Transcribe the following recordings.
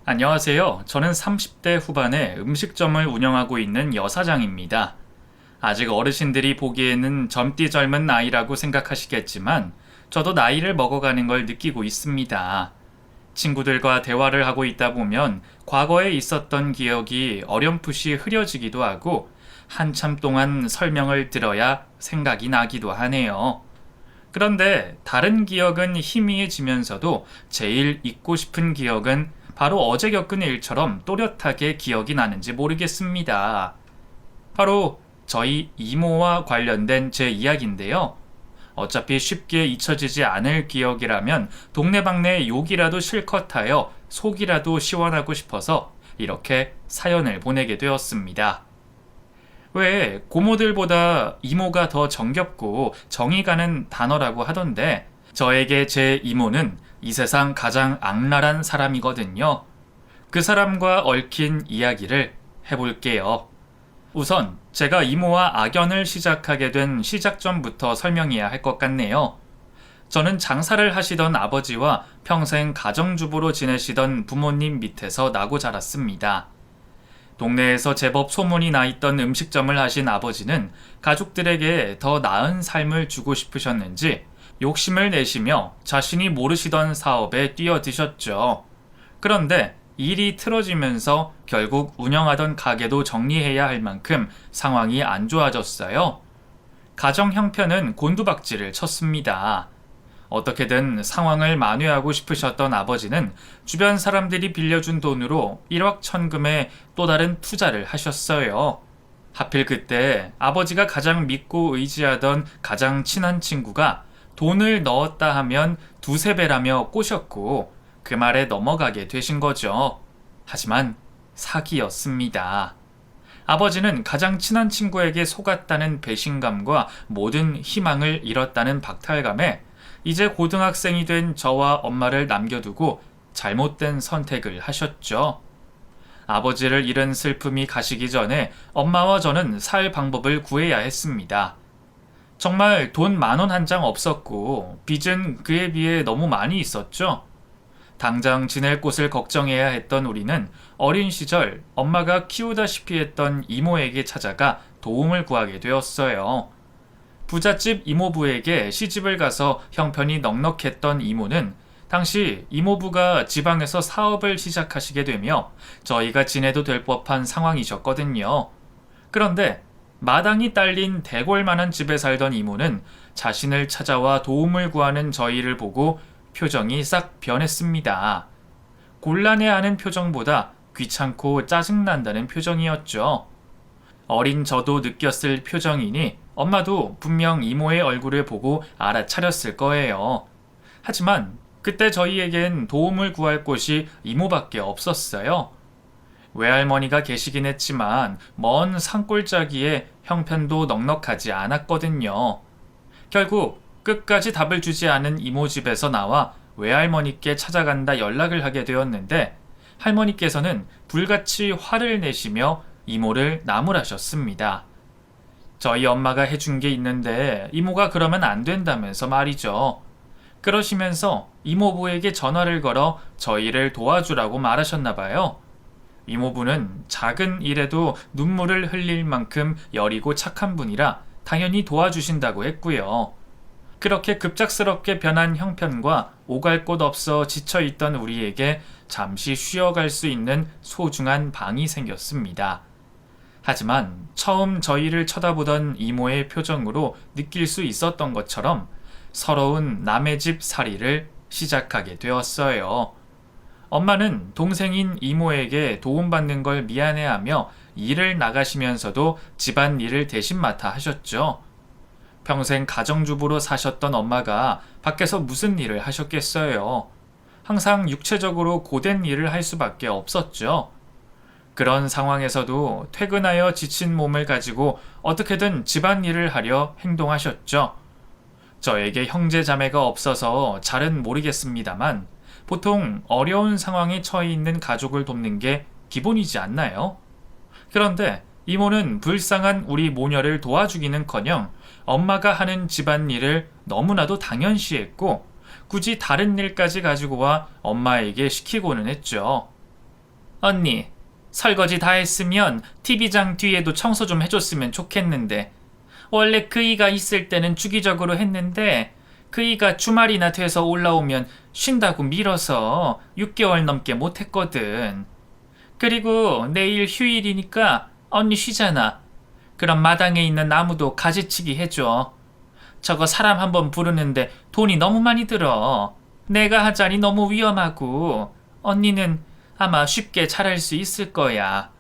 안녕하세요. 저는 30대 후반에 음식점을 운영하고 있는 여사장입니다. 아직 어르신들이 보기에는 젊디 젊은 나이라고 생각하시겠지만 저도 나이를 먹어가는 걸 느끼고 있습니다. 친구들과 대화를 하고 있다 보면 과거에 있었던 기억이 어렴풋이 흐려지기도 하고 한참 동안 설명을 들어야 생각이 나기도 하네요. 그런데 다른 기억은 희미해지면서도 제일 잊고 싶은 기억은 바로 어제 겪은 일처럼 또렷하게 기억이 나는지 모르겠습니다. 바로 저희 이모와 관련된 제 이야기인데요. 어차피 쉽게 잊혀지지 않을 기억이라면 동네방네 욕이라도 실컷 하여 속이라도 시원하고 싶어서 이렇게 사연을 보내게 되었습니다. 왜 고모들보다 이모가 더 정겹고 정이 가는 단어라고 하던데 저에게 제 이모는 이 세상 가장 악랄한 사람이거든요. 그 사람과 얽힌 이야기를 해볼게요. 우선 제가 이모와 악연을 시작하게 된 시작점부터 설명해야 할 것 같네요. 저는 장사를 하시던 아버지와 평생 가정주부로 지내시던 부모님 밑에서 나고 자랐습니다. 동네에서 제법 소문이 나 있던 음식점을 하신 아버지는 가족들에게 더 나은 삶을 주고 싶으셨는지 욕심을 내시며 자신이 모르시던 사업에 뛰어드셨죠. 그런데 일이 틀어지면서 결국 운영하던 가게도 정리해야 할 만큼 상황이 안 좋아졌어요. 가정 형편은 곤두박질을 쳤습니다. 어떻게든 상황을 만회하고 싶으셨던 아버지는 주변 사람들이 빌려준 돈으로 1억 천금의 또 다른 투자를 하셨어요. 하필 그때 아버지가 가장 믿고 의지하던 가장 친한 친구가 돈을 넣었다 하면 두세 배라며 꼬셨고 그 말에 넘어가게 되신 거죠. 하지만 사기였습니다. 아버지는 가장 친한 친구에게 속았다는 배신감과 모든 희망을 잃었다는 박탈감에 이제 고등학생이 된 저와 엄마를 남겨두고 잘못된 선택을 하셨죠. 아버지를 잃은 슬픔이 가시기 전에 엄마와 저는 살 방법을 구해야 했습니다. 정말 돈 10,000원 한 장 없었고 빚은 그에 비해 너무 많이 있었죠. 당장 지낼 곳을 걱정해야 했던 우리는 어린 시절 엄마가 키우다시피 했던 이모에게 찾아가 도움을 구하게 되었어요. 부잣집 이모부에게 시집을 가서 형편이 넉넉했던 이모는 당시 이모부가 지방에서 사업을 시작하시게 되며 저희가 지내도 될 법한 상황이셨거든요. 그런데 마당이 딸린 대궐만한 집에 살던 이모는 자신을 찾아와 도움을 구하는 저희를 보고 표정이 싹 변했습니다. 곤란해하는 표정보다 귀찮고 짜증난다는 표정이었죠. 어린 저도 느꼈을 표정이니 엄마도 분명 이모의 얼굴을 보고 알아차렸을 거예요. 하지만 그때 저희에겐 도움을 구할 곳이 이모밖에 없었어요. 외할머니가 계시긴 했지만 먼 산골짜기에 형편도 넉넉하지 않았거든요. 결국 끝까지 답을 주지 않은 이모 집에서 나와 외할머니께 찾아간다 연락을 하게 되었는데 할머니께서는 불같이 화를 내시며 이모를 나무라셨습니다. 저희 엄마가 해준 게 있는데 이모가 그러면 안 된다면서 말이죠. 그러시면서 이모부에게 전화를 걸어 저희를 도와주라고 말하셨나 봐요. 이모부는 작은 일에도 눈물을 흘릴 만큼 여리고 착한 분이라 당연히 도와주신다고 했고요. 그렇게 급작스럽게 변한 형편과 오갈 곳 없어 지쳐있던 우리에게 잠시 쉬어갈 수 있는 소중한 방이 생겼습니다. 하지만 처음 저희를 쳐다보던 이모의 표정으로 느낄 수 있었던 것처럼 서러운 남의 집 살이를 시작하게 되었어요. 엄마는 동생인 이모에게 도움받는 걸 미안해하며 일을 나가시면서도 집안 일을 대신 맡아 하셨죠. 평생 가정주부로 사셨던 엄마가 밖에서 무슨 일을 하셨겠어요. 항상 육체적으로 고된 일을 할 수밖에 없었죠. 그런 상황에서도 퇴근하여 지친 몸을 가지고 어떻게든 집안일을 하려 행동하셨죠. 저에게 형제 자매가 없어서 잘은 모르겠습니다만 보통 어려운 상황에 처해 있는 가족을 돕는 게 기본이지 않나요? 그런데 이모는 불쌍한 우리 모녀를 도와주기는커녕 엄마가 하는 집안일을 너무나도 당연시했고 굳이 다른 일까지 가지고 와 엄마에게 시키고는 했죠. 언니, 설거지 다 했으면 TV장 뒤에도 청소 좀 해줬으면 좋겠는데 원래 그이가 있을 때는 주기적으로 했는데 그이가 주말이나 돼서 올라오면 쉰다고 밀어서 6개월 넘게 못했거든. 그리고 내일 휴일이니까 언니 쉬잖아. 그럼 마당에 있는 나무도 가지치기 해줘. 저거 사람 한번 부르는데 돈이 너무 많이 들어. 내가 하자니 너무 위험하고 언니는 아마 쉽게 잘할 수 있을 거야.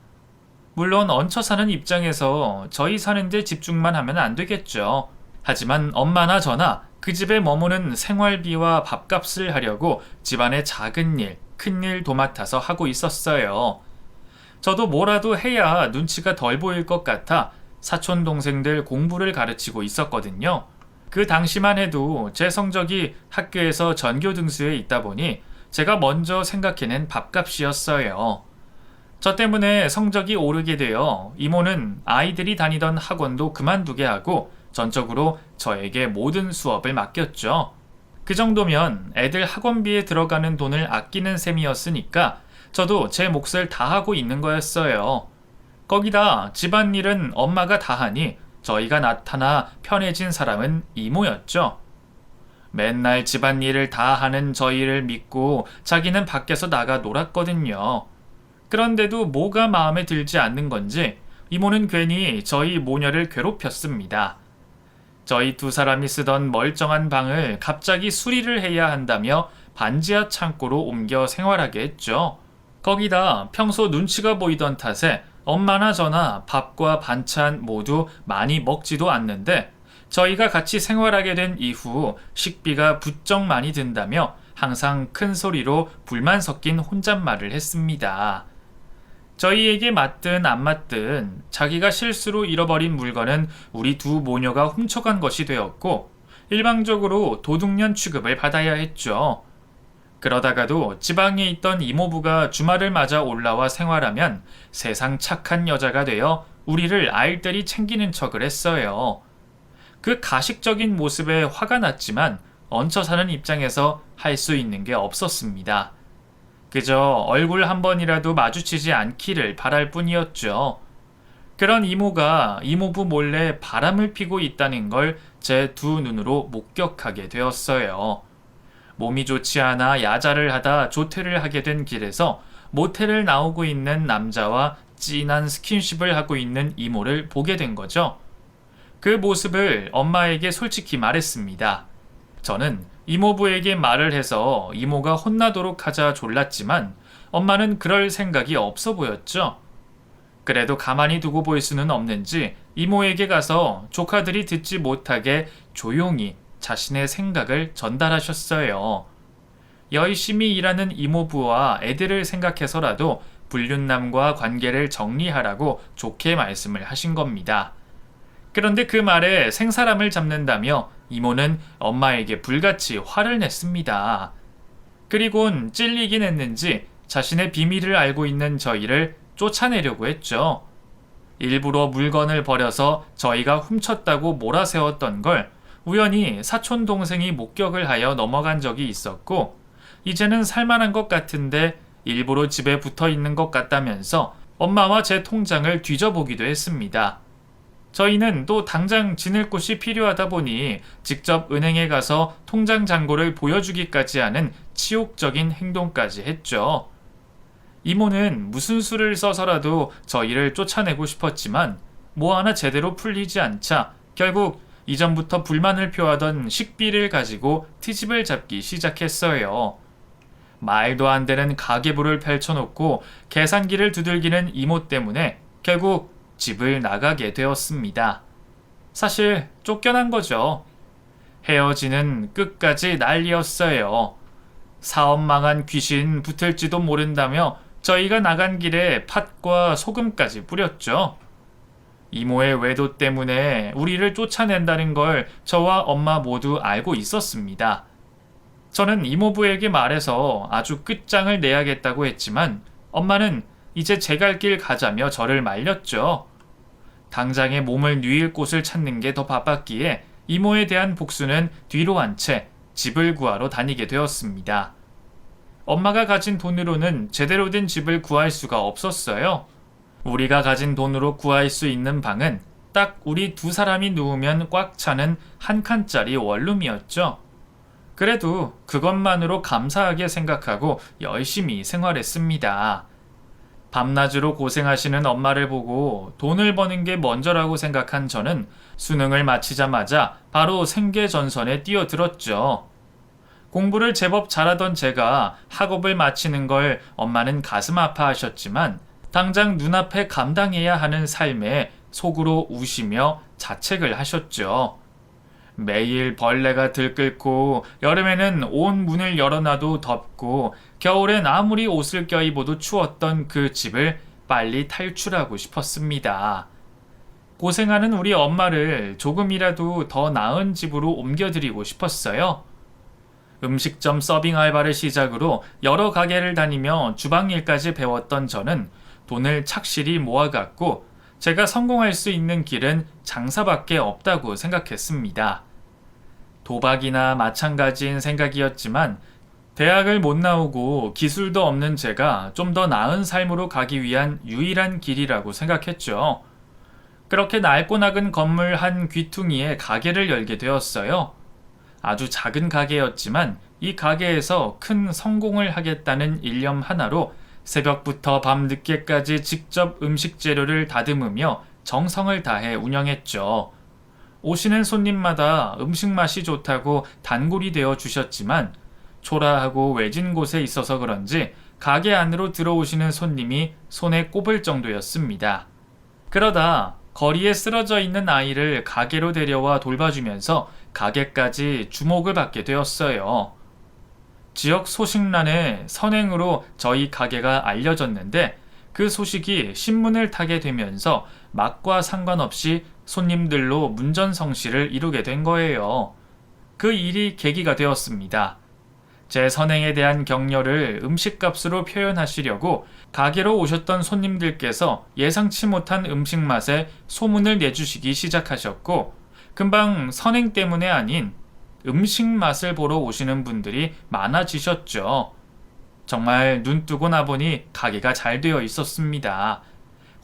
물론 얹혀 사는 입장에서 저희 사는데 집중만 하면 안 되겠죠. 하지만 엄마나 저나 그 집에 머무는 생활비와 밥값을 하려고 집안의 작은 일, 큰 일 도맡아서 하고 있었어요. 저도 뭐라도 해야 눈치가 덜 보일 것 같아 사촌 동생들 공부를 가르치고 있었거든요. 그 당시만 해도 제 성적이 학교에서 전교 등수에 있다 보니 제가 먼저 생각해낸 밥값이었어요. 저 때문에 성적이 오르게 되어 이모는 아이들이 다니던 학원도 그만두게 하고 전적으로 저에게 모든 수업을 맡겼죠. 그 정도면 애들 학원비에 들어가는 돈을 아끼는 셈이었으니까 저도 제 몫을 다 하고 있는 거였어요. 거기다 집안일은 엄마가 다 하니 저희가 나타나 편해진 사람은 이모였죠. 맨날 집안일을 다 하는 저희를 믿고 자기는 밖에서 나가 놀았거든요. 그런데도 뭐가 마음에 들지 않는 건지 이모는 괜히 저희 모녀를 괴롭혔습니다. 저희 두 사람이 쓰던 멀쩡한 방을 갑자기 수리를 해야 한다며 반지하 창고로 옮겨 생활하게 했죠. 거기다 평소 눈치가 보이던 탓에 엄마나 저나 밥과 반찬 모두 많이 먹지도 않는데 저희가 같이 생활하게 된 이후 식비가 부쩍 많이 든다며 항상 큰 소리로 불만 섞인 혼잣말을 했습니다. 저희에게 맞든 안 맞든 자기가 실수로 잃어버린 물건은 우리 두 모녀가 훔쳐간 것이 되었고 일방적으로 도둑년 취급을 받아야 했죠. 그러다가도 지방에 있던 이모부가 주말을 맞아 올라와 생활하면 세상 착한 여자가 되어 우리를 알뜰히 챙기는 척을 했어요. 그 가식적인 모습에 화가 났지만 얹혀 사는 입장에서 할 수 있는 게 없었습니다. 그저 얼굴 한 번이라도 마주치지 않기를 바랄 뿐이었죠. 그런 이모가 이모부 몰래 바람을 피고 있다는 걸 제 두 눈으로 목격하게 되었어요. 몸이 좋지 않아 야자를 하다 조퇴를 하게 된 길에서 모텔을 나오고 있는 남자와 진한 스킨십을 하고 있는 이모를 보게 된 거죠. 그 모습을 엄마에게 솔직히 말했습니다. 저는 이모부에게 말을 해서 이모가 혼나도록 하자 졸랐지만 엄마는 그럴 생각이 없어 보였죠. 그래도 가만히 두고 볼 수는 없는지 이모에게 가서 조카들이 듣지 못하게 조용히 자신의 생각을 전달하셨어요. 열심히 일하는 이모부와 애들을 생각해서라도 불륜남과 관계를 정리하라고 좋게 말씀을 하신 겁니다. 그런데 그 말에 생사람을 잡는다며 이모는 엄마에게 불같이 화를 냈습니다. 그리곤 찔리긴 했는지 자신의 비밀을 알고 있는 저희를 쫓아내려고 했죠. 일부러 물건을 버려서 저희가 훔쳤다고 몰아세웠던 걸 우연히 사촌 동생이 목격을 하여 넘어간 적이 있었고 이제는 살만한 것 같은데 일부러 집에 붙어 있는 것 같다면서 엄마와 제 통장을 뒤져보기도 했습니다. 저희는 또 당장 지낼 곳이 필요하다 보니 직접 은행에 가서 통장 잔고를 보여주기까지 하는 치욕적인 행동까지 했죠. 이모는 무슨 수를 써서라도 저희를 쫓아내고 싶었지만 뭐 하나 제대로 풀리지 않자 결국 이전부터 불만을 표하던 식비를 가지고 트집을 잡기 시작했어요. 말도 안 되는 가계부를 펼쳐놓고 계산기를 두들기는 이모 때문에 결국 집을 나가게 되었습니다. 사실 쫓겨난 거죠. 헤어지는 끝까지 난리였어요. 사업 망한 귀신 붙을지도 모른다며 저희가 나간 길에 팥과 소금까지 뿌렸죠. 이모의 외도 때문에 우리를 쫓아낸다는 걸 저와 엄마 모두 알고 있었습니다. 저는 이모부에게 말해서 아주 끝장을 내야겠다고 했지만 엄마는 이제 제 갈 길 가자며 저를 말렸죠. 당장에 몸을 뉘일 곳을 찾는 게 더 바빴기에 이모에 대한 복수는 뒤로 한 채 집을 구하러 다니게 되었습니다. 엄마가 가진 돈으로는 제대로 된 집을 구할 수가 없었어요. 우리가 가진 돈으로 구할 수 있는 방은 딱 우리 두 사람이 누우면 꽉 차는 한 칸짜리 원룸이었죠. 그래도 그것만으로 감사하게 생각하고 열심히 생활했습니다. 밤낮으로 고생하시는 엄마를 보고 돈을 버는 게 먼저라고 생각한 저는 수능을 마치자마자 바로 생계전선에 뛰어들었죠. 공부를 제법 잘하던 제가 학업을 마치는 걸 엄마는 가슴 아파하셨지만 당장 눈앞에 감당해야 하는 삶에 속으로 우시며 자책을 하셨죠. 매일 벌레가 들끓고 여름에는 온 문을 열어놔도 덥고 겨울엔 아무리 옷을 껴입어도 추웠던 그 집을 빨리 탈출하고 싶었습니다. 고생하는 우리 엄마를 조금이라도 더 나은 집으로 옮겨드리고 싶었어요. 음식점 서빙 알바를 시작으로 여러 가게를 다니며 주방일까지 배웠던 저는 돈을 착실히 모아갔고 제가 성공할 수 있는 길은 장사밖에 없다고 생각했습니다. 도박이나 마찬가지인 생각이었지만 대학을 못 나오고 기술도 없는 제가 좀 더 나은 삶으로 가기 위한 유일한 길이라고 생각했죠. 그렇게 낡고 낡은 건물 한 귀퉁이에 가게를 열게 되었어요. 아주 작은 가게였지만 이 가게에서 큰 성공을 하겠다는 일념 하나로 새벽부터 밤 늦게까지 직접 음식 재료를 다듬으며 정성을 다해 운영했죠. 오시는 손님마다 음식 맛이 좋다고 단골이 되어 주셨지만 초라하고 외진 곳에 있어서 그런지 가게 안으로 들어오시는 손님이 손에 꼽을 정도였습니다. 그러다 거리에 쓰러져 있는 아이를 가게로 데려와 돌봐주면서 가게까지 주목을 받게 되었어요. 지역 소식란에 선행으로 저희 가게가 알려졌는데 그 소식이 신문을 타게 되면서 맛과 상관없이 손님들로 문전성시를 이루게 된 거예요. 그 일이 계기가 되었습니다. 제 선행에 대한 격려를 음식값으로 표현하시려고 가게로 오셨던 손님들께서 예상치 못한 음식 맛에 소문을 내주시기 시작하셨고 금방 선행 때문에 아닌 음식 맛을 보러 오시는 분들이 많아지셨죠. 정말 눈 뜨고 나보니 가게가 잘 되어 있었습니다.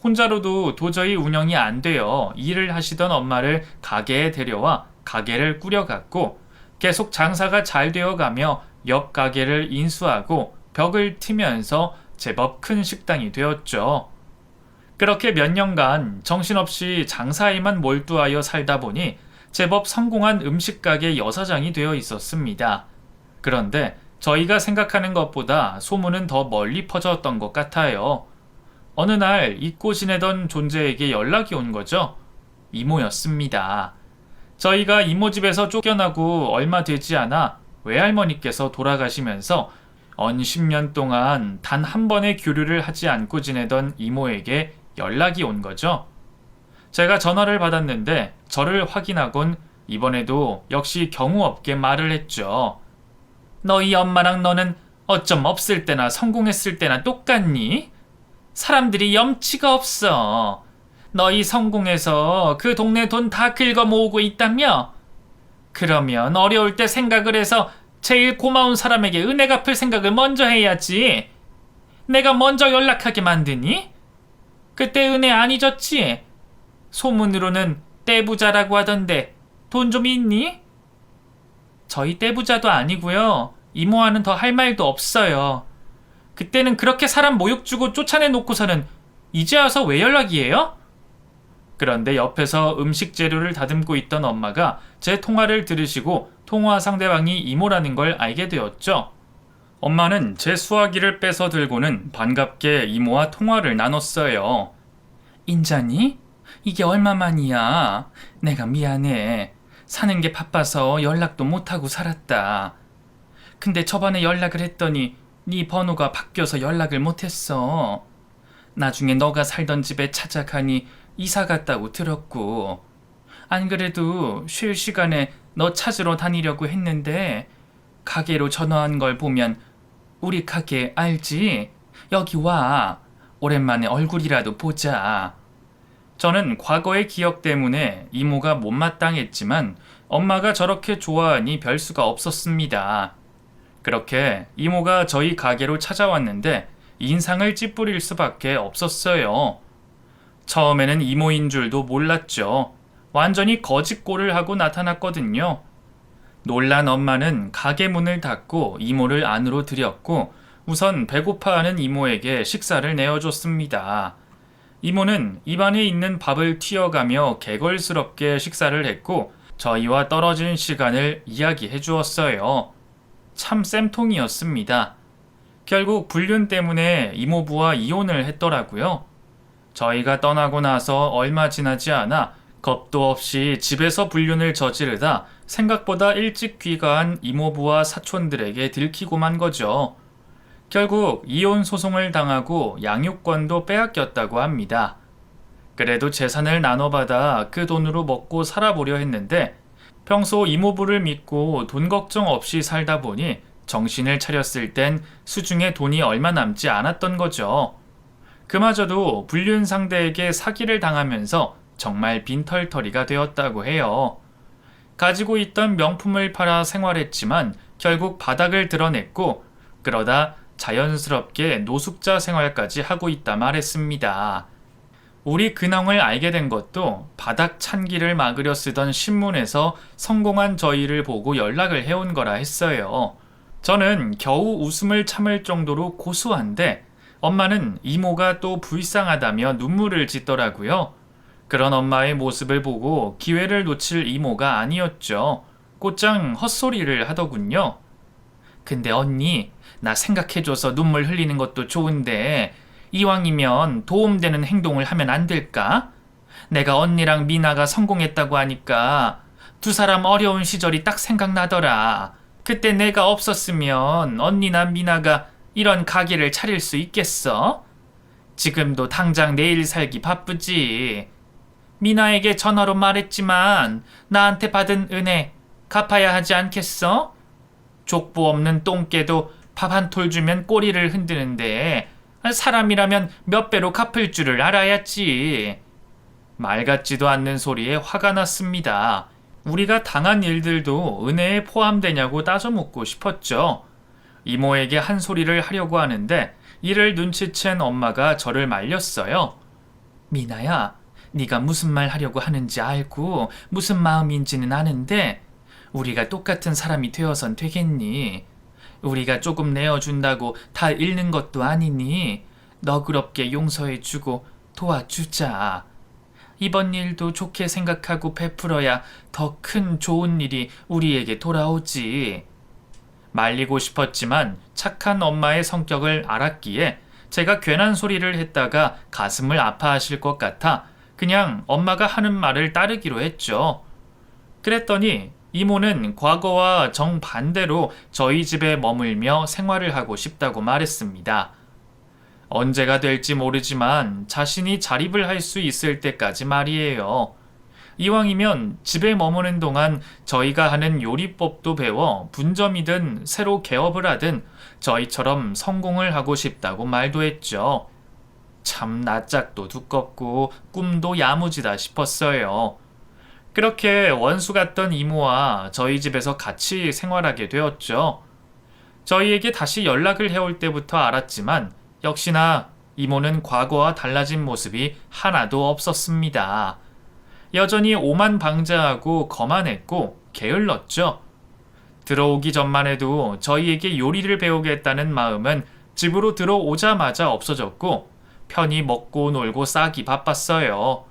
혼자로도 도저히 운영이 안 되어 일을 하시던 엄마를 가게에 데려와 가게를 꾸려갔고 계속 장사가 잘 되어가며 옆 가게를 인수하고 벽을 트면서 제법 큰 식당이 되었죠. 그렇게 몇 년간 정신없이 장사에만 몰두하여 살다 보니 제법 성공한 음식가게 여사장이 되어 있었습니다. 그런데 저희가 생각하는 것보다 소문은 더 멀리 퍼졌던 것 같아요. 어느 날 잊고 지내던 존재에게 연락이 온 거죠. 이모였습니다. 저희가 이모 집에서 쫓겨나고 얼마 되지 않아 외할머니께서 돌아가시면서 언 10년 동안 단 한 번의 교류를 하지 않고 지내던 이모에게 연락이 온 거죠. 제가 전화를 받았는데 저를 확인하곤 이번에도 역시 경우 없게 말을 했죠. 너희 엄마랑 너는 어쩜 없을 때나 성공했을 때나 똑같니? 사람들이 염치가 없어. 너희 성공해서 그 동네 돈 다 긁어 모으고 있다며? 그러면 어려울 때 생각을 해서 제일 고마운 사람에게 은혜 갚을 생각을 먼저 해야지. 내가 먼저 연락하게 만드니? 그때 은혜 안 잊었지? 소문으로는 떼부자라고 하던데 돈 좀 있니? 저희 떼부자도 아니고요. 이모와는 더 할 말도 없어요. 그때는 그렇게 사람 모욕 주고 쫓아내놓고서는 이제 와서 왜 연락이에요? 그런데 옆에서 음식 재료를 다듬고 있던 엄마가 제 통화를 들으시고 통화 상대방이 이모라는 걸 알게 되었죠. 엄마는 제 수화기를 빼서 들고는 반갑게 이모와 통화를 나눴어요. 인자니? 이게 얼마만이야? 내가 미안해. 사는 게 바빠서 연락도 못하고 살았다. 근데 저번에 연락을 했더니 네 번호가 바뀌어서 연락을 못했어. 나중에 너가 살던 집에 찾아가니 이사 갔다고 들었고 안 그래도 쉴 시간에 너 찾으러 다니려고 했는데 가게로 전화한 걸 보면 우리 가게 알지? 여기 와. 오랜만에 얼굴이라도 보자. 저는 과거의 기억 때문에 이모가 못마땅했지만 엄마가 저렇게 좋아하니 별 수가 없었습니다. 그렇게 이모가 저희 가게로 찾아왔는데 인상을 찌푸릴 수밖에 없었어요. 처음에는 이모인 줄도 몰랐죠. 완전히 거짓골을 하고 나타났거든요. 놀란 엄마는 가게 문을 닫고 이모를 안으로 들였고 우선 배고파하는 이모에게 식사를 내어줬습니다. 이모는 입안에 있는 밥을 튀어가며 개걸스럽게 식사를 했고 저희와 떨어진 시간을 이야기해 주었어요. 참 쌤통이었습니다. 결국 불륜 때문에 이모부와 이혼을 했더라고요. 저희가 떠나고 나서 얼마 지나지 않아 겁도 없이 집에서 불륜을 저지르다 생각보다 일찍 귀가한 이모부와 사촌들에게 들키고만 거죠. 결국 이혼 소송을 당하고 양육권도 빼앗겼다고 합니다. 그래도 재산을 나눠받아 그 돈으로 먹고 살아보려 했는데 평소 이모부를 믿고 돈 걱정 없이 살다 보니 정신을 차렸을 땐 수중에 돈이 얼마 남지 않았던 거죠. 그마저도 불륜 상대에게 사기를 당하면서 정말 빈털터리가 되었다고 해요. 가지고 있던 명품을 팔아 생활했지만 결국 바닥을 드러냈고 그러다 자연스럽게 노숙자 생활까지 하고 있다 말했습니다. 우리 근황을 알게 된 것도 바닥 찬기를 막으려 쓰던 신문에서 성공한 저희를 보고 연락을 해온 거라 했어요. 저는 겨우 웃음을 참을 정도로 고소한데 엄마는 이모가 또 불쌍하다며 눈물을 짓더라고요. 그런 엄마의 모습을 보고 기회를 놓칠 이모가 아니었죠. 곧장 헛소리를 하더군요. 근데 언니, 나 생각해줘서 눈물 흘리는 것도 좋은데 이왕이면 도움되는 행동을 하면 안 될까? 내가 언니랑 미나가 성공했다고 하니까 두 사람 어려운 시절이 딱 생각나더라. 그때 내가 없었으면 언니나 미나가 이런 가게를 차릴 수 있겠어? 지금도 당장 내일 살기 바쁘지. 미나에게 전화로 말했지만 나한테 받은 은혜 갚아야 하지 않겠어? 족보 없는 똥개도 밥 한 톨 주면 꼬리를 흔드는데 사람이라면 몇 배로 갚을 줄을 알아야지. 말 같지도 않는 소리에 화가 났습니다. 우리가 당한 일들도 은혜에 포함되냐고 따져 묻고 싶었죠. 이모에게 한 소리를 하려고 하는데 이를 눈치챈 엄마가 저를 말렸어요. 미나야, 네가 무슨 말 하려고 하는지 알고 무슨 마음인지는 아는데 우리가 똑같은 사람이 되어선 되겠니? 우리가 조금 내어준다고 다 잃는 것도 아니니 너그럽게 용서해주고 도와주자. 이번 일도 좋게 생각하고 베풀어야 더 큰 좋은 일이 우리에게 돌아오지. 말리고 싶었지만 착한 엄마의 성격을 알았기에 제가 괜한 소리를 했다가 가슴을 아파하실 것 같아 그냥 엄마가 하는 말을 따르기로 했죠. 그랬더니 이모는 과거와 정반대로 저희 집에 머물며 생활을 하고 싶다고 말했습니다. 언제가 될지 모르지만 자신이 자립을 할 수 있을 때까지 말이에요. 이왕이면 집에 머무는 동안 저희가 하는 요리법도 배워 분점이든 새로 개업을 하든 저희처럼 성공을 하고 싶다고 말도 했죠. 참 낯짝도 두껍고 꿈도 야무지다 싶었어요. 그렇게 원수 같던 이모와 저희 집에서 같이 생활하게 되었죠. 저희에게 다시 연락을 해올 때부터 알았지만 역시나 이모는 과거와 달라진 모습이 하나도 없었습니다. 여전히 오만방자하고 거만했고 게을렀죠. 들어오기 전만 해도 저희에게 요리를 배우겠다는 마음은 집으로 들어오자마자 없어졌고 편히 먹고 놀고 싸기 바빴어요.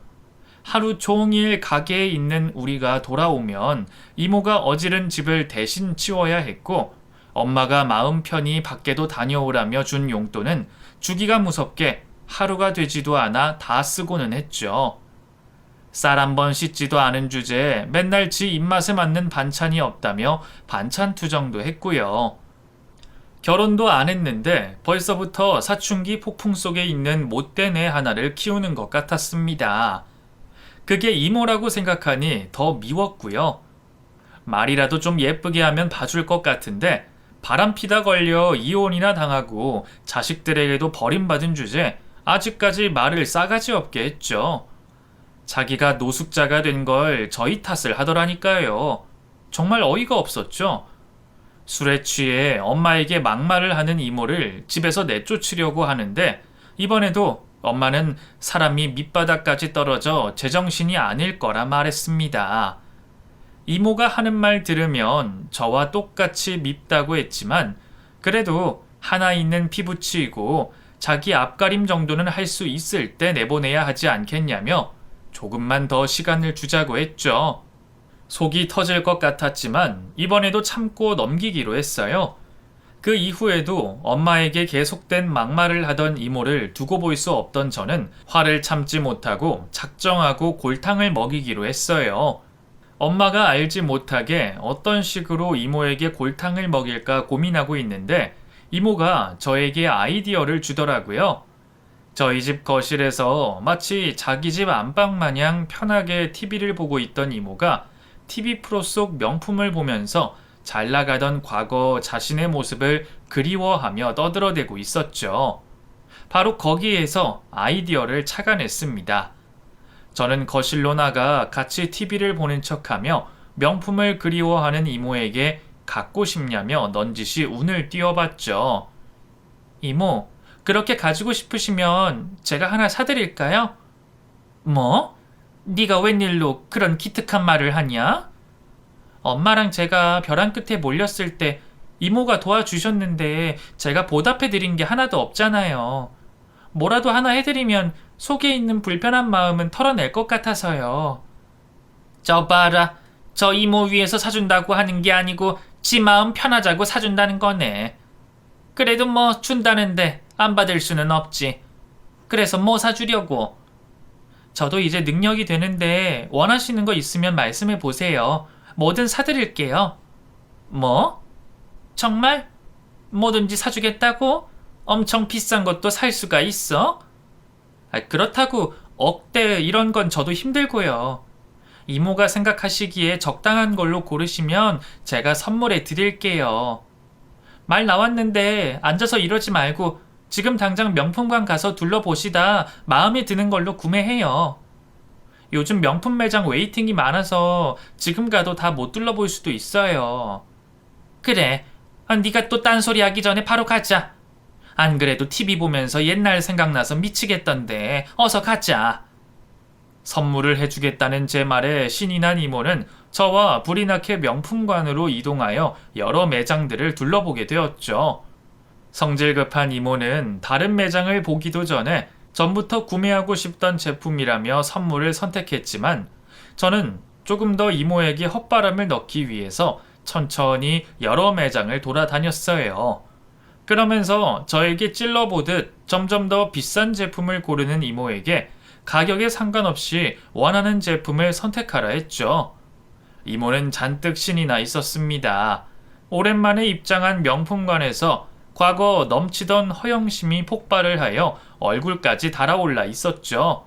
하루 종일 가게에 있는 우리가 돌아오면 이모가 어지른 집을 대신 치워야 했고 엄마가 마음 편히 밖에도 다녀오라며 준 용돈은 주기가 무섭게 하루가 되지도 않아 다 쓰고는 했죠. 쌀 한 번 씻지도 않은 주제에 맨날 지 입맛에 맞는 반찬이 없다며 반찬 투정도 했고요. 결혼도 안 했는데 벌써부터 사춘기 폭풍 속에 있는 못된 애 하나를 키우는 것 같았습니다. 그게 이모라고 생각하니 더 미웠고요. 말이라도 좀 예쁘게 하면 봐줄 것 같은데 바람피다 걸려 이혼이나 당하고 자식들에게도 버림받은 주제 아직까지 말을 싸가지 없게 했죠. 자기가 노숙자가 된 걸 저희 탓을 하더라니까요. 정말 어이가 없었죠. 술에 취해 엄마에게 막말을 하는 이모를 집에서 내쫓으려고 하는데 이번에도 엄마는 사람이 밑바닥까지 떨어져 제정신이 아닐 거라 말했습니다. 이모가 하는 말 들으면 저와 똑같이 밉다고 했지만 그래도 하나 있는 피부치이고 자기 앞가림 정도는 할 수 있을 때 내보내야 하지 않겠냐며 조금만 더 시간을 주자고 했죠. 속이 터질 것 같았지만 이번에도 참고 넘기기로 했어요. 그 이후에도 엄마에게 계속된 막말을 하던 이모를 두고 볼 수 없던 저는 화를 참지 못하고 작정하고 골탕을 먹이기로 했어요. 엄마가 알지 못하게 어떤 식으로 이모에게 골탕을 먹일까 고민하고 있는데 이모가 저에게 아이디어를 주더라고요. 저희 집 거실에서 마치 자기 집 안방 마냥 편하게 TV를 보고 있던 이모가 TV 프로 속 명품을 보면서 잘 나가던 과거 자신의 모습을 그리워하며 떠들어대고 있었죠. 바로 거기에서 아이디어를 착안했습니다. 저는 거실로 나가 같이 TV를 보는 척하며 명품을 그리워하는 이모에게 갖고 싶냐며 넌지시 운을 띄워봤죠. 이모, 그렇게 가지고 싶으시면 제가 하나 사드릴까요? 뭐? 네가 웬일로 그런 기특한 말을 하냐? 엄마랑 제가 벼랑 끝에 몰렸을 때 이모가 도와주셨는데 제가 보답해드린 게 하나도 없잖아요. 뭐라도 하나 해드리면 속에 있는 불편한 마음은 털어낼 것 같아서요. 저 봐라. 저 이모 위해서 사준다고 하는 게 아니고 지 마음 편하자고 사준다는 거네. 그래도 뭐 준다는데 안 받을 수는 없지. 그래서 뭐 사주려고? 저도 이제 능력이 되는데 원하시는 거 있으면 말씀해 보세요. 뭐든 사드릴게요. 뭐? 정말? 뭐든지 사주겠다고? 엄청 비싼 것도 살 수가 있어? 그렇다고 억대 이런 건 저도 힘들고요. 이모가 생각하시기에 적당한 걸로 고르시면 제가 선물해 드릴게요. 말 나왔는데 앉아서 이러지 말고 지금 당장 명품관 가서 둘러보시다 마음에 드는 걸로 구매해요. 요즘 명품 매장 웨이팅이 많아서 지금 가도 다 못 둘러볼 수도 있어요. 그래, 네가 또 딴소리 하기 전에 바로 가자. 안 그래도 TV 보면서 옛날 생각나서 미치겠던데 어서 가자. 선물을 해주겠다는 제 말에 신이 난 이모는 저와 불이 나게 명품관으로 이동하여 여러 매장들을 둘러보게 되었죠. 성질 급한 이모는 다른 매장을 보기도 전에 전부터 구매하고 싶던 제품이라며 선물을 선택했지만 저는 조금 더 이모에게 헛바람을 넣기 위해서 천천히 여러 매장을 돌아다녔어요. 그러면서 저에게 찔러보듯 점점 더 비싼 제품을 고르는 이모에게 가격에 상관없이 원하는 제품을 선택하라 했죠. 이모는 잔뜩 신이 나 있었습니다. 오랜만에 입장한 명품관에서 과거 넘치던 허영심이 폭발을 하여 얼굴까지 달아올라 있었죠.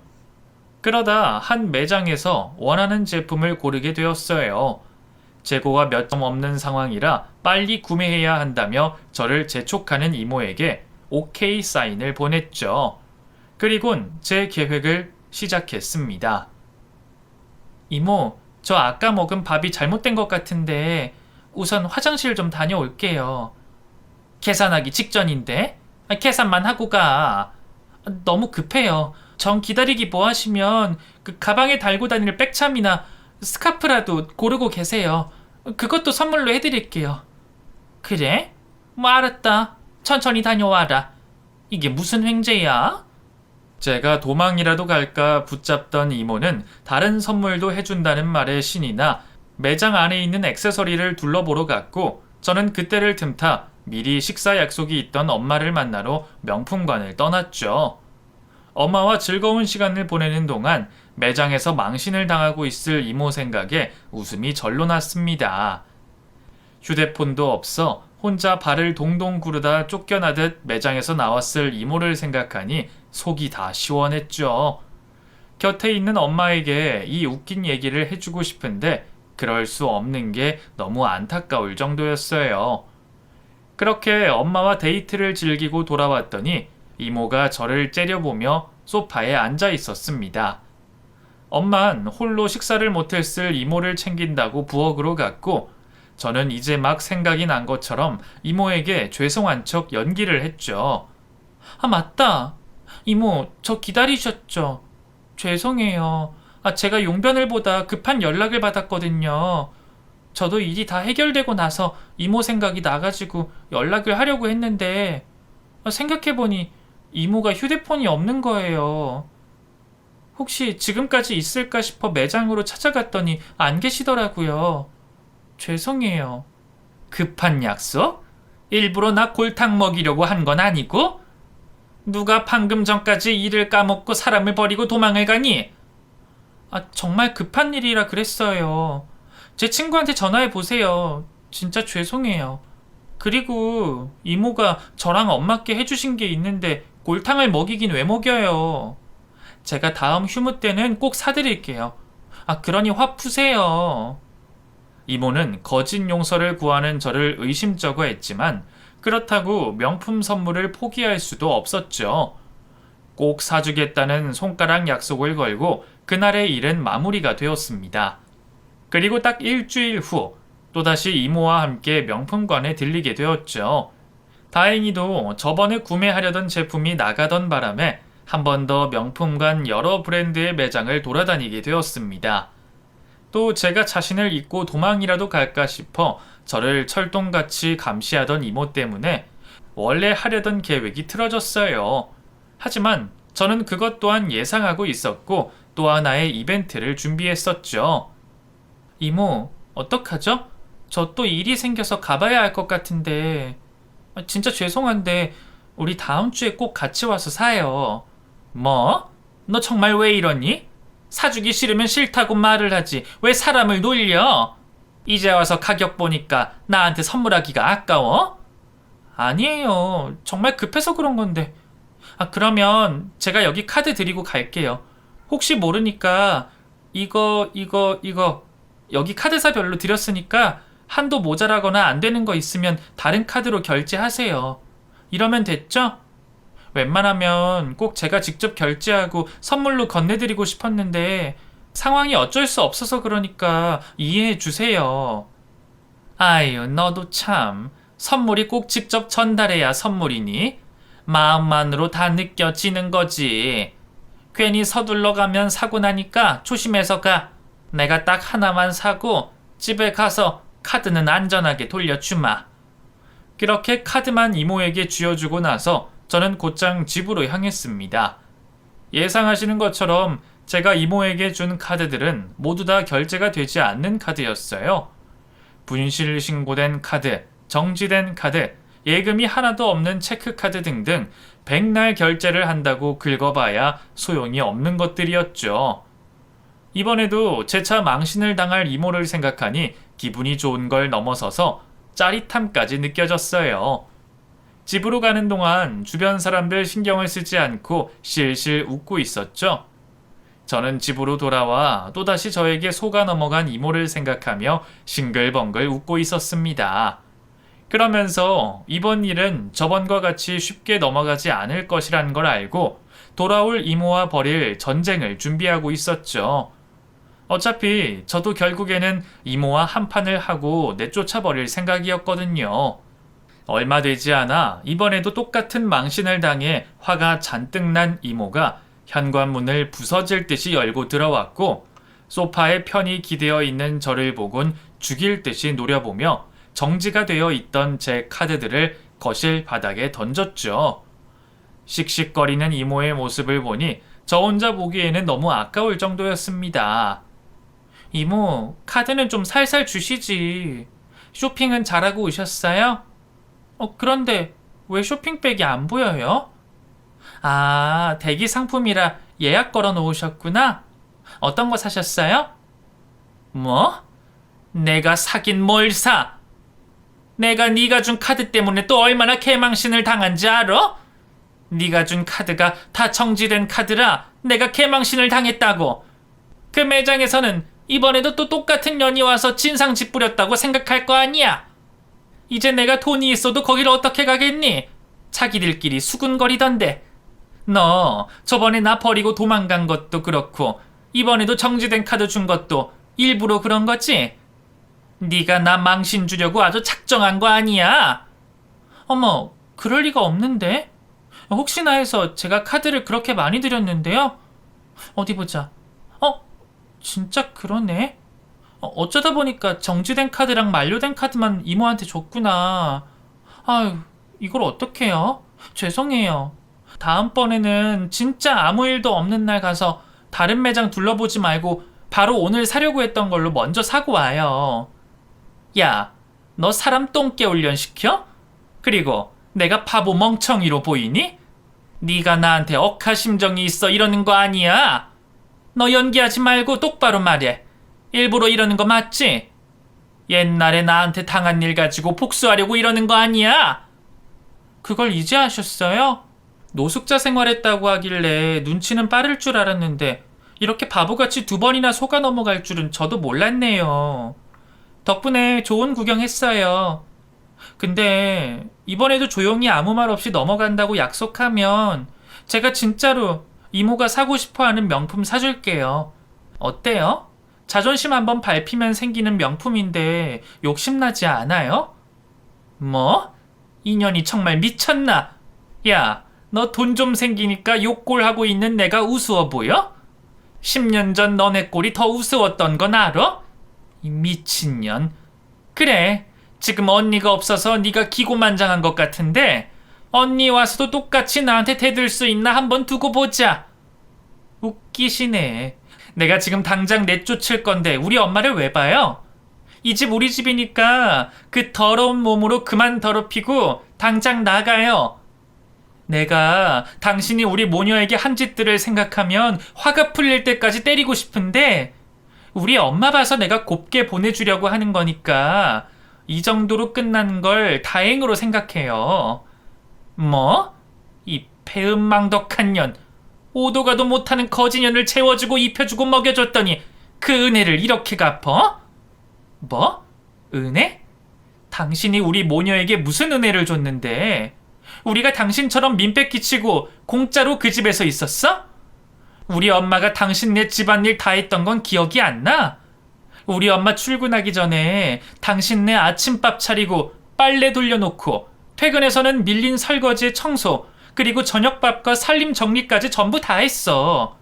그러다 한 매장에서 원하는 제품을 고르게 되었어요. 재고가 몇 점 없는 상황이라 빨리 구매해야 한다며 저를 재촉하는 이모에게 오케이 사인을 보냈죠. 그리곤 제 계획을 시작했습니다. 이모, 저 아까 먹은 밥이 잘못된 것 같은데 우선 화장실 좀 다녀올게요. 계산하기 직전인데? 계산만 하고 가. 너무 급해요. 정 기다리기 뭐 하시면 그 가방에 달고 다닐 백참이나 스카프라도 고르고 계세요. 그것도 선물로 해드릴게요. 그래? 뭐 알았다. 천천히 다녀와라. 이게 무슨 횡재야? 제가 도망이라도 갈까 붙잡던 이모는 다른 선물도 해준다는 말에 신이 나 매장 안에 있는 액세서리를 둘러보러 갔고 저는 그때를 틈타 미리 식사 약속이 있던 엄마를 만나러 명품관을 떠났죠. 엄마와 즐거운 시간을 보내는 동안 매장에서 망신을 당하고 있을 이모 생각에 웃음이 절로 났습니다. 휴대폰도 없어 혼자 발을 동동 구르다 쫓겨나듯 매장에서 나왔을 이모를 생각하니 속이 다 시원했죠. 곁에 있는 엄마에게 이 웃긴 얘기를 해주고 싶은데 그럴 수 없는 게 너무 안타까울 정도였어요. 그렇게 엄마와 데이트를 즐기고 돌아왔더니 이모가 저를 째려보며 소파에 앉아 있었습니다. 엄만 홀로 식사를 못했을 이모를 챙긴다고 부엌으로 갔고 저는 이제 막 생각이 난 것처럼 이모에게 죄송한 척 연기를 했죠. 아, 맞다. 이모, 저 기다리셨죠? 죄송해요. 제가 용변을 보다 급한 연락을 받았거든요. 저도 일이 다 해결되고 나서 이모 생각이 나가지고 연락을 하려고 했는데, 생각해보니 이모가 휴대폰이 없는 거예요. 혹시 지금까지 있을까 싶어 매장으로 찾아갔더니 안 계시더라고요. 죄송해요. 급한 약속? 일부러 나 골탕 먹이려고 한 건 아니고? 누가 방금 전까지 일을 까먹고 사람을 버리고 도망을 가니? 정말 급한 일이라 그랬어요. 제 친구한테 전화해 보세요. 진짜 죄송해요. 그리고 이모가 저랑 엄마께 해주신 게 있는데 골탕을 먹이긴 왜 먹여요? 제가 다음 휴무 때는 꼭 사드릴게요. 그러니 화 푸세요. 이모는 거짓 용서를 구하는 저를 의심쩍어 했지만 그렇다고 명품 선물을 포기할 수도 없었죠. 꼭 사주겠다는 손가락 약속을 걸고 그날의 일은 마무리가 되었습니다. 그리고 딱 일주일 후 또다시 이모와 함께 명품관에 들리게 되었죠. 다행히도 저번에 구매하려던 제품이 나가던 바람에 한 번 더 명품관 여러 브랜드의 매장을 돌아다니게 되었습니다. 또 제가 자신을 잊고 도망이라도 갈까 싶어 저를 철동같이 감시하던 이모 때문에 원래 하려던 계획이 틀어졌어요. 하지만 저는 그것 또한 예상하고 있었고 또 하나의 이벤트를 준비했었죠. 이모, 어떡하죠? 저 또 일이 생겨서 가봐야 할 것 같은데. 진짜 죄송한데 우리 다음 주에 꼭 같이 와서 사요. 뭐? 너 정말 왜 이러니? 사주기 싫으면 싫다고 말을 하지 왜 사람을 놀려? 이제 와서 가격 보니까 나한테 선물하기가 아까워? 아니에요. 정말 급해서 그런 건데. 그러면 제가 여기 카드 드리고 갈게요. 혹시 모르니까 이거 여기 카드사별로 드렸으니까 한도 모자라거나 안 되는 거 있으면 다른 카드로 결제하세요. 이러면 됐죠? 웬만하면 꼭 제가 직접 결제하고 선물로 건네드리고 싶었는데 상황이 어쩔 수 없어서 그러니까 이해해 주세요. 아유, 너도 참. 선물이 꼭 직접 전달해야 선물이니? 마음만으로 다 느껴지는 거지. 괜히 서둘러 가면 사고 나니까 조심해서 가. 내가 딱 하나만 사고 집에 가서 카드는 안전하게 돌려주마. 그렇게 카드만 이모에게 쥐어주고 나서 저는 곧장 집으로 향했습니다. 예상하시는 것처럼 제가 이모에게 준 카드들은 모두 다 결제가 되지 않는 카드였어요. 분실 신고된 카드, 정지된 카드, 예금이 하나도 없는 체크카드 등등 백날 결제를 한다고 긁어봐야 소용이 없는 것들이었죠. 이번에도 재차 망신을 당할 이모를 생각하니 기분이 좋은 걸 넘어서서 짜릿함까지 느껴졌어요. 집으로 가는 동안 주변 사람들 신경을 쓰지 않고 실실 웃고 있었죠. 저는 집으로 돌아와 또다시 저에게 속아 넘어간 이모를 생각하며 싱글벙글 웃고 있었습니다. 그러면서 이번 일은 저번과 같이 쉽게 넘어가지 않을 것이란 걸 알고 돌아올 이모와 벌일 전쟁을 준비하고 있었죠. 어차피 저도 결국에는 이모와 한판을 하고 내쫓아버릴 생각이었거든요. 얼마 되지 않아 이번에도 똑같은 망신을 당해 화가 잔뜩 난 이모가 현관문을 부서질 듯이 열고 들어왔고 소파에 편히 기대어 있는 저를 보곤 죽일 듯이 노려보며 정지가 되어 있던 제 카드들을 거실 바닥에 던졌죠. 씩씩거리는 이모의 모습을 보니 저 혼자 보기에는 너무 아까울 정도였습니다. 이모, 카드는 좀 살살 주시지. 쇼핑은 잘하고 오셨어요? 그런데 왜 쇼핑백이 안 보여요? 대기 상품이라 예약 걸어 놓으셨구나. 어떤 거 사셨어요? 뭐? 내가 사긴 뭘 사? 내가 네가 준 카드 때문에 또 얼마나 개망신을 당한지 알아? 네가 준 카드가 다 정지된 카드라 내가 개망신을 당했다고. 그 매장에서는 이번에도 또 똑같은 년이 와서 진상 짓부렸다고 생각할 거 아니야. 이제 내가 돈이 있어도 거기를 어떻게 가겠니? 자기들끼리 수군거리던데. 너 저번에 나 버리고 도망간 것도 그렇고 이번에도 정지된 카드 준 것도 일부러 그런 거지? 네가 나 망신 주려고 아주 작정한 거 아니야? 어머, 그럴 리가 없는데? 혹시나 해서 제가 카드를 그렇게 많이 드렸는데요? 어디 보자. 진짜 그러네. 어쩌다 보니까 정지된 카드랑 만료된 카드만 이모한테 줬구나. 아유, 이걸 어떡해요? 죄송해요. 다음번에는 진짜 아무 일도 없는 날 가서 다른 매장 둘러보지 말고 바로 오늘 사려고 했던 걸로 먼저 사고 와요. 야, 너 사람 똥개 훈련시켜? 그리고 내가 바보 멍청이로 보이니? 네가 나한테 억하심정이 있어 이러는 거 아니야? 너 연기하지 말고 똑바로 말해. 일부러 이러는 거 맞지? 옛날에 나한테 당한 일 가지고 복수하려고 이러는 거 아니야? 그걸 이제 아셨어요? 노숙자 생활했다고 하길래 눈치는 빠를 줄 알았는데 이렇게 바보같이 2번이나 속아 넘어갈 줄은 저도 몰랐네요. 덕분에 좋은 구경했어요. 근데 이번에도 조용히 아무 말 없이 넘어간다고 약속하면 제가 진짜로 이모가 사고 싶어하는 명품 사줄게요. 어때요? 자존심 한번 밟히면 생기는 명품인데 욕심나지 않아요? 뭐? 인연이 정말 미쳤나? 야, 너 돈 좀 생기니까 욕골하고 있는 내가 우스워 보여? 10년 전 너네 꼴이 더 우스웠던 건 알아? 이 미친년. 그래, 지금 언니가 없어서 네가 기고만장한 것 같은데 언니 와서도 똑같이 나한테 대들 수 있나 한번 두고 보자. 웃기시네. 내가 지금 당장 내쫓을 건데 우리 엄마를 왜 봐요? 이 집 우리 집이니까 그 더러운 몸으로 그만 더럽히고 당장 나가요. 내가 당신이 우리 모녀에게 한 짓들을 생각하면 화가 풀릴 때까지 때리고 싶은데 우리 엄마 봐서 내가 곱게 보내주려고 하는 거니까 이 정도로 끝나는 걸 다행으로 생각해요. 뭐? 이 배은망덕한 년. 오도 가도 못하는 거지년을 채워주고 입혀주고 먹여줬더니 그 은혜를 이렇게 갚어? 뭐? 은혜? 당신이 우리 모녀에게 무슨 은혜를 줬는데? 우리가 당신처럼 민폐 끼치고 공짜로 그 집에서 있었어? 우리 엄마가 당신네 집안일 다 했던 건 기억이 안 나? 우리 엄마 출근하기 전에 당신네 아침밥 차리고 빨래 돌려놓고 퇴근해서는 밀린 설거지 청소 그리고 저녁밥과 살림 정리까지 전부 다 했어.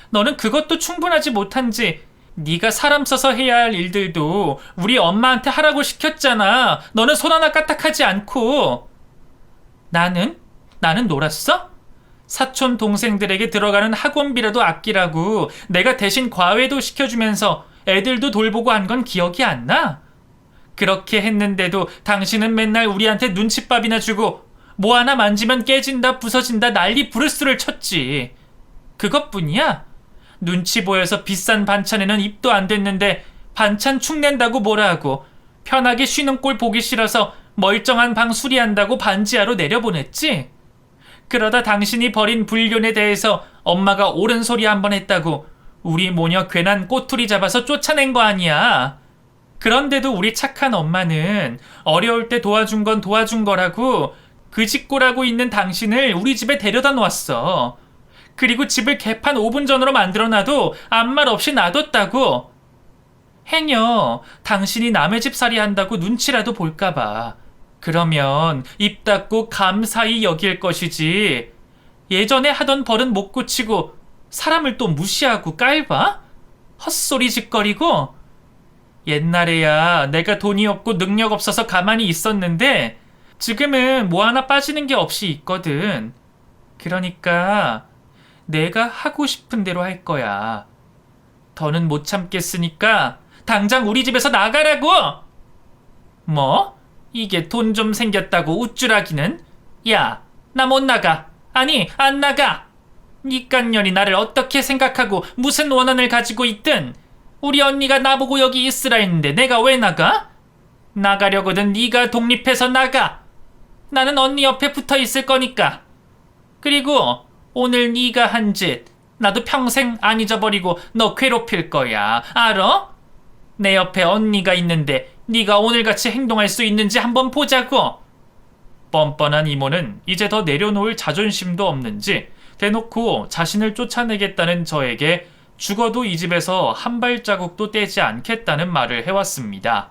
너는 그것도 충분하지 못한지 네가 사람 써서 해야 할 일들도 우리 엄마한테 하라고 시켰잖아. 너는 손 하나 까딱하지 않고. 나는 놀았어? 사촌 동생들에게 들어가는 학원비라도 아끼라고 내가 대신 과외도 시켜주면서 애들도 돌보고 한 건 기억이 안 나? 그렇게 했는데도 당신은 맨날 우리한테 눈칫밥이나 주고 뭐 하나 만지면 깨진다 부서진다 난리 부르스를 쳤지. 그것뿐이야? 눈치 보여서 비싼 반찬에는 입도 안 댔는데 반찬 축낸다고 뭐라 하고 편하게 쉬는 꼴 보기 싫어서 멀쩡한 방 수리한다고 반지하로 내려보냈지? 그러다 당신이 벌인 불륜에 대해서 엄마가 옳은 소리 한번 했다고 우리 모녀 괜한 꼬투리 잡아서 쫓아낸 거 아니야. 그런데도 우리 착한 엄마는 어려울 때 도와준 건 도와준 거라고 그 집골하고 있는 당신을 우리 집에 데려다 놓았어. 그리고 집을 개판 5분 전으로 만들어놔도 아무 말 없이 놔뒀다고. 행여 당신이 남의 집 살이 한다고 눈치라도 볼까봐. 그러면 입 닫고 감사히 여길 것이지. 예전에 하던 버릇 못 고치고 사람을 또 무시하고 깔봐? 헛소리 짓거리고? 옛날에야 내가 돈이 없고 능력 없어서 가만히 있었는데 지금은 뭐 하나 빠지는 게 없이 있거든. 그러니까 내가 하고 싶은 대로 할 거야. 더는 못 참겠으니까 당장 우리 집에서 나가라고! 뭐? 이게 돈 좀 생겼다고 우쭐하기는? 야, 나 못 나가. 아니, 안 나가! 니깐년이 나를 어떻게 생각하고 무슨 원한을 가지고 있든 우리 언니가 나보고 여기 있으라 했는데 내가 왜 나가? 나가려거든 네가 독립해서 나가. 나는 언니 옆에 붙어 있을 거니까. 그리고 오늘 네가 한 짓 나도 평생 안 잊어버리고 너 괴롭힐 거야. 알아? 내 옆에 언니가 있는데 네가 오늘같이 행동할 수 있는지 한번 보자고. 뻔뻔한 이모는 이제 더 내려놓을 자존심도 없는지 대놓고 자신을 쫓아내겠다는 저에게 죽어도 이 집에서 한 발자국도 떼지 않겠다는 말을 해왔습니다.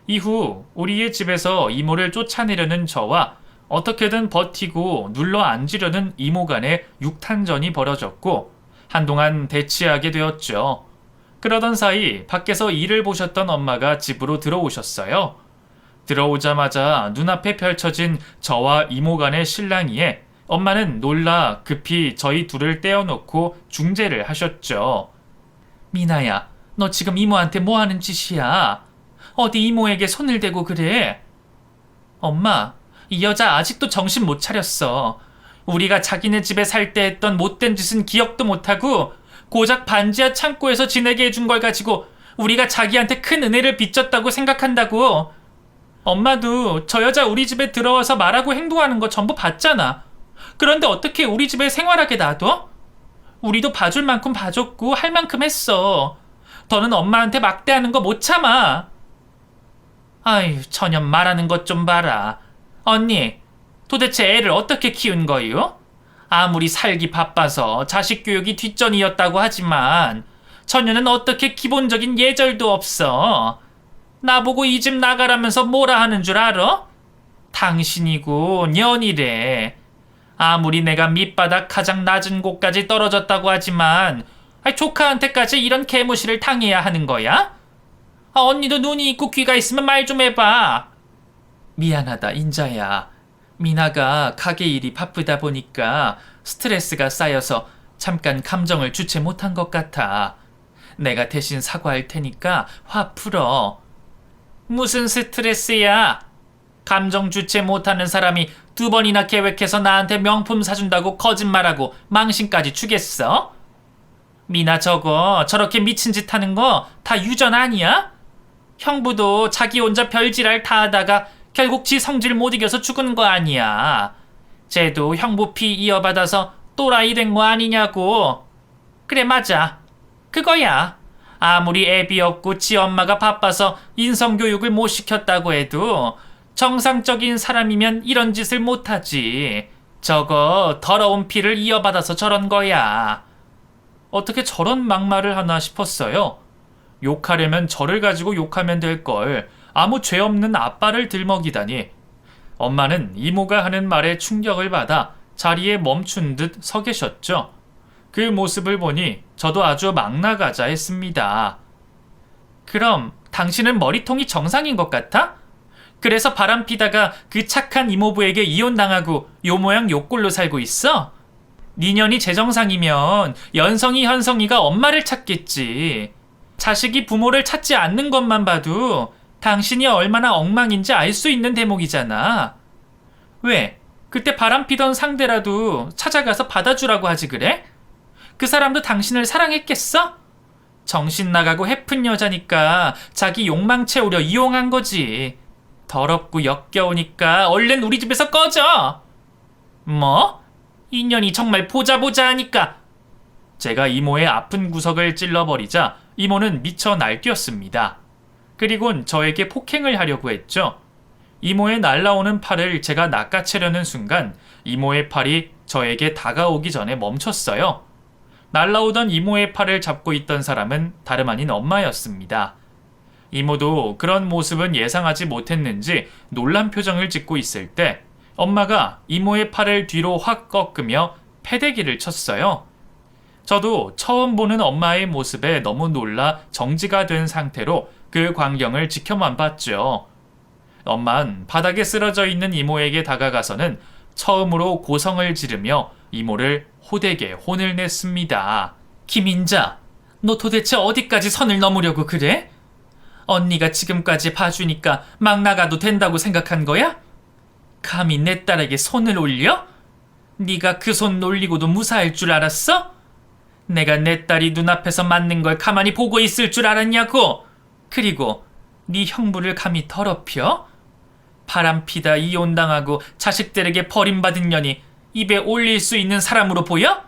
이후 우리의 집에서 이모를 쫓아내려는 저와 어떻게든 버티고 눌러 앉으려는 이모 간의 육탄전이 벌어졌고 한동안 대치하게 되었죠. 그러던 사이 밖에서 일을 보셨던 엄마가 집으로 들어오셨어요. 들어오자마자 눈앞에 펼쳐진 저와 이모 간의 실랑이에 엄마는 놀라 급히 저희 둘을 떼어놓고 중재를 하셨죠. 미나야, 너 지금 이모한테 뭐 하는 짓이야? 어디 이모에게 손을 대고 그래? 엄마, 이 여자 아직도 정신 못 차렸어. 우리가 자기네 집에 살 때 했던 못된 짓은 기억도 못하고 고작 반지하 창고에서 지내게 해준 걸 가지고 우리가 자기한테 큰 은혜를 빚졌다고 생각한다고. 엄마도 저 여자 우리 집에 들어와서 말하고 행동하는 거 전부 봤잖아. 그런데 어떻게 우리 집에 생활하게 놔둬? 우리도 봐줄 만큼 봐줬고 할 만큼 했어. 더는 엄마한테 막대하는 거 못 참아. 아유, 저년 말하는 것 좀 봐라. 언니, 도대체 애를 어떻게 키운 거요? 아무리 살기 바빠서 자식 교육이 뒷전이었다고 하지만 처녀는 어떻게 기본적인 예절도 없어. 나보고 이 집 나가라면서 뭐라 하는 줄 알아? 당신이고 년이래. 아무리 내가 밑바닥 가장 낮은 곳까지 떨어졌다고 하지만 조카한테까지 이런 개무시를 당해야 하는 거야? 언니도 눈이 있고 귀가 있으면 말 좀 해봐. 미안하다, 인자야. 미나가 가게 일이 바쁘다 보니까 스트레스가 쌓여서 잠깐 감정을 주체 못한 것 같아. 내가 대신 사과할 테니까 화 풀어. 무슨 스트레스야? 감정 주체 못하는 사람이 2번이나 계획해서 나한테 명품 사준다고 거짓말하고 망신까지 주겠어? 미나 저거 저렇게 미친 짓 하는 거 다 유전 아니야? 형부도 자기 혼자 별지랄 다 하다가 결국 지 성질 못 이겨서 죽은 거 아니야. 쟤도 형부 피 이어받아서 또라이 된 거 아니냐고. 그래, 맞아. 그거야. 아무리 애비 없고 지 엄마가 바빠서 인성교육을 못 시켰다고 해도 정상적인 사람이면 이런 짓을 못하지. 저거 더러운 피를 이어받아서 저런 거야. 어떻게 저런 막말을 하나 싶었어요. 욕하려면 저를 가지고 욕하면 될 걸 아무 죄 없는 아빠를 들먹이다니. 엄마는 이모가 하는 말에 충격을 받아 자리에 멈춘 듯 서 계셨죠. 그 모습을 보니 저도 아주 막 나가자 했습니다. 그럼 당신은 머리통이 정상인 것 같아? 그래서 바람피다가 그 착한 이모부에게 이혼당하고 요 모양 요 꼴로 살고 있어? 니년이 제정상이면 연성이 현성이가 엄마를 찾겠지. 자식이 부모를 찾지 않는 것만 봐도 당신이 얼마나 엉망인지 알 수 있는 대목이잖아. 왜? 그때 바람피던 상대라도 찾아가서 받아주라고 하지 그래? 그 사람도 당신을 사랑했겠어? 정신 나가고 해픈 여자니까 자기 욕망 채우려 이용한 거지. 더럽고 역겨우니까 얼른 우리 집에서 꺼져. 뭐? 인연이 정말 보자 하니까. 제가 이모의 아픈 구석을 찔러버리자 이모는 미쳐 날뛰었습니다. 그리곤 저에게 폭행을 하려고 했죠. 이모의 날라오는 팔을 제가 낚아채려는 순간 이모의 팔이 저에게 다가오기 전에 멈췄어요. 날라오던 이모의 팔을 잡고 있던 사람은 다름 아닌 엄마였습니다. 이모도 그런 모습은 예상하지 못했는지 놀란 표정을 짓고 있을 때 엄마가 이모의 팔을 뒤로 확 꺾으며 패대기를 쳤어요. 저도 처음 보는 엄마의 모습에 너무 놀라 정지가 된 상태로 그 광경을 지켜만 봤죠. 엄만 바닥에 쓰러져 있는 이모에게 다가가서는 처음으로 고성을 지르며 이모를 호되게 혼을 냈습니다. 김인자, 너 도대체 어디까지 선을 넘으려고 그래? 언니가 지금까지 봐주니까 막 나가도 된다고 생각한 거야? 감히 내 딸에게 손을 올려? 네가 그 손 놀리고도 무사할 줄 알았어? 내가 내 딸이 눈앞에서 맞는 걸 가만히 보고 있을 줄 알았냐고? 그리고 네 형부를 감히 더럽혀? 바람피다 이혼당하고 자식들에게 버림받은 년이 입에 올릴 수 있는 사람으로 보여?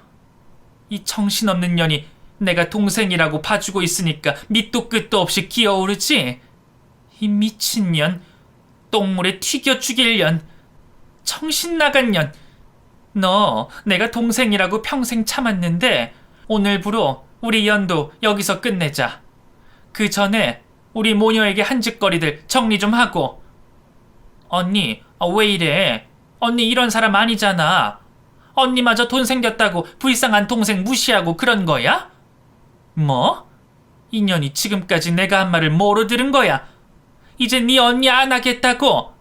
이 정신없는 년이 내가 동생이라고 봐주고 있으니까 밑도 끝도 없이 기어오르지? 이 미친년, 똥물에 튀겨 죽일 년, 정신 나간 년. 너 내가 동생이라고 평생 참았는데 오늘부로 우리 연도 여기서 끝내자. 그 전에 우리 모녀에게 한 짓거리들 정리 좀 하고. 언니, 왜 이래? 언니 이런 사람 아니잖아. 언니마저 돈 생겼다고 불쌍한 동생 무시하고 그런 거야? 뭐? 인연이 지금까지 내가 한 말을 뭐로 들은 거야? 이제 네 언니 안 하겠다고?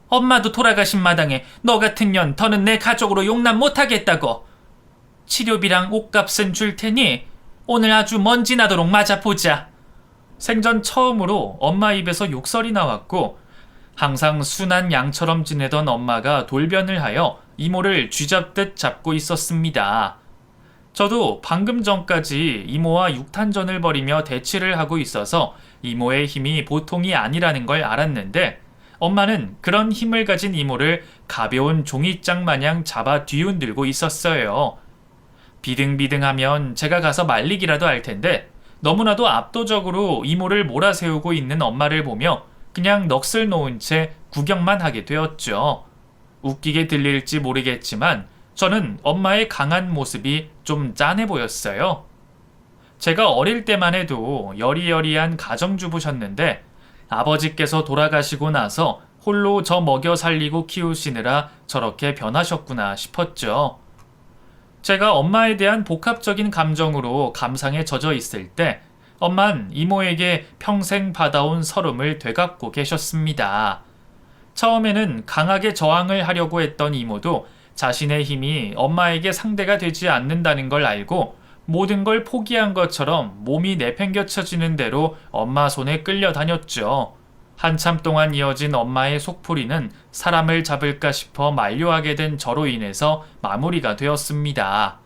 엄마도 돌아가신 마당에 너 같은 년 더는 내 가족으로 용납 못하겠다고. 치료비랑 옷값은 줄 테니 오늘 아주 먼지 나도록 맞아보자. 생전 처음으로 엄마 입에서 욕설이 나왔고, 항상 순한 양처럼 지내던 엄마가 돌변을 하여 이모를 쥐잡듯 잡고 있었습니다. 저도 방금 전까지 이모와 육탄전을 벌이며 대치를 하고 있어서 이모의 힘이 보통이 아니라는 걸 알았는데, 엄마는 그런 힘을 가진 이모를 가벼운 종이장 마냥 잡아 뒤흔들고 있었어요. 비등비등하면 제가 가서 말리기라도 할 텐데, 너무나도 압도적으로 이모를 몰아세우고 있는 엄마를 보며 그냥 넋을 놓은 채 구경만 하게 되었죠. 웃기게 들릴지 모르겠지만 저는 엄마의 강한 모습이 좀 짠해 보였어요. 제가 어릴 때만 해도 여리여리한 가정주부셨는데 아버지께서 돌아가시고 나서 홀로 저 먹여 살리고 키우시느라 저렇게 변하셨구나 싶었죠. 제가 엄마에 대한 복합적인 감정으로 감상에 젖어 있을 때 엄만 이모에게 평생 받아온 서름을 되갚고 계셨습니다. 처음에는 강하게 저항을 하려고 했던 이모도 자신의 힘이 엄마에게 상대가 되지 않는다는 걸 알고 모든 걸 포기한 것처럼 몸이 내팽겨쳐지는 대로 엄마 손에 끌려다녔죠. 한참 동안 이어진 엄마의 속풀이는 사람을 잡을까 싶어 만류하게 된 저로 인해서 마무리가 되었습니다.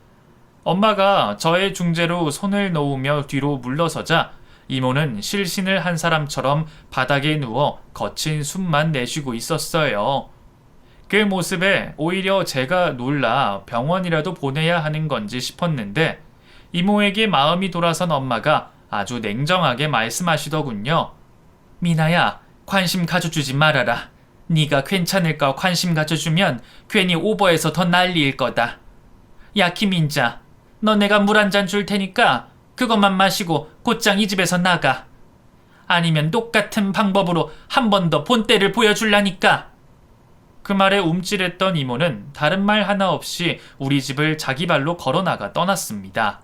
엄마가 저의 중재로 손을 놓으며 뒤로 물러서자 이모는 실신을 한 사람처럼 바닥에 누워 거친 숨만 내쉬고 있었어요. 그 모습에 오히려 제가 놀라 병원이라도 보내야 하는 건지 싶었는데, 이모에게 마음이 돌아선 엄마가 아주 냉정하게 말씀하시더군요. 미나야, 관심 가져주지 말아라. 네가 괜찮을까 관심 가져주면 괜히 오버해서 더 난리일 거다. 야, 김인자, 너 내가 물 한 잔 줄 테니까 그것만 마시고 곧장 이 집에서 나가. 아니면 똑같은 방법으로 한 번 더 본때를 보여줄라니까. 그 말에 움찔했던 이모는 다른 말 하나 없이 우리 집을 자기 발로 걸어나가 떠났습니다.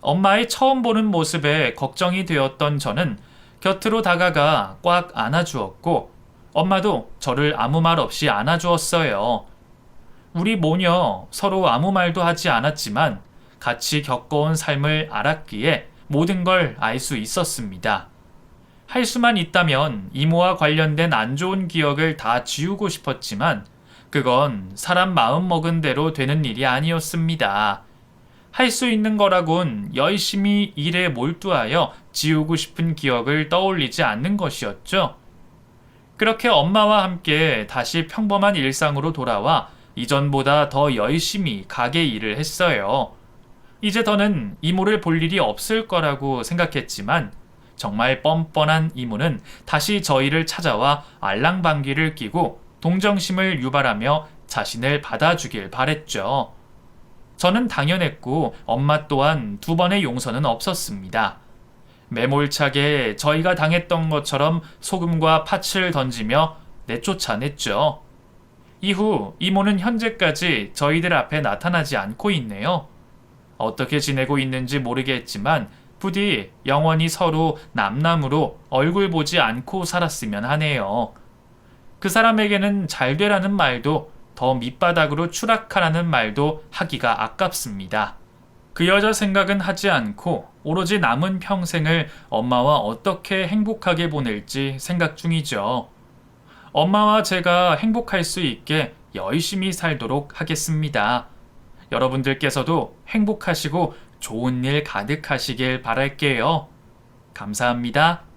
엄마의 처음 보는 모습에 걱정이 되었던 저는 곁으로 다가가 꽉 안아주었고, 엄마도 저를 아무 말 없이 안아주었어요. 우리 모녀 서로 아무 말도 하지 않았지만 같이 겪어온 삶을 알았기에 모든 걸 알 수 있었습니다. 할 수만 있다면 이모와 관련된 안 좋은 기억을 다 지우고 싶었지만 그건 사람 마음 먹은 대로 되는 일이 아니었습니다. 할 수 있는 거라곤 열심히 일에 몰두하여 지우고 싶은 기억을 떠올리지 않는 것이었죠. 그렇게 엄마와 함께 다시 평범한 일상으로 돌아와 이전보다 더 열심히 가게 일을 했어요. 이제 더는 이모를 볼 일이 없을 거라고 생각했지만 정말 뻔뻔한 이모는 다시 저희를 찾아와 알랑방귀를 끼고 동정심을 유발하며 자신을 받아주길 바랬죠. 저는 당연했고 엄마 또한 두 번의 용서는 없었습니다. 매몰차게 저희가 당했던 것처럼 소금과 팥을 던지며 내쫓아냈죠. 이후 이모는 현재까지 저희들 앞에 나타나지 않고 있네요. 어떻게 지내고 있는지 모르겠지만 부디 영원히 서로 남남으로 얼굴 보지 않고 살았으면 하네요. 그 사람에게는 잘 되라는 말도 더 밑바닥으로 추락하라는 말도 하기가 아깝습니다. 그 여자 생각은 하지 않고 오로지 남은 평생을 엄마와 어떻게 행복하게 보낼지 생각 중이죠. 엄마와 제가 행복할 수 있게 열심히 살도록 하겠습니다. 여러분들께서도 행복하시고 좋은 일 가득하시길 바랄게요. 감사합니다.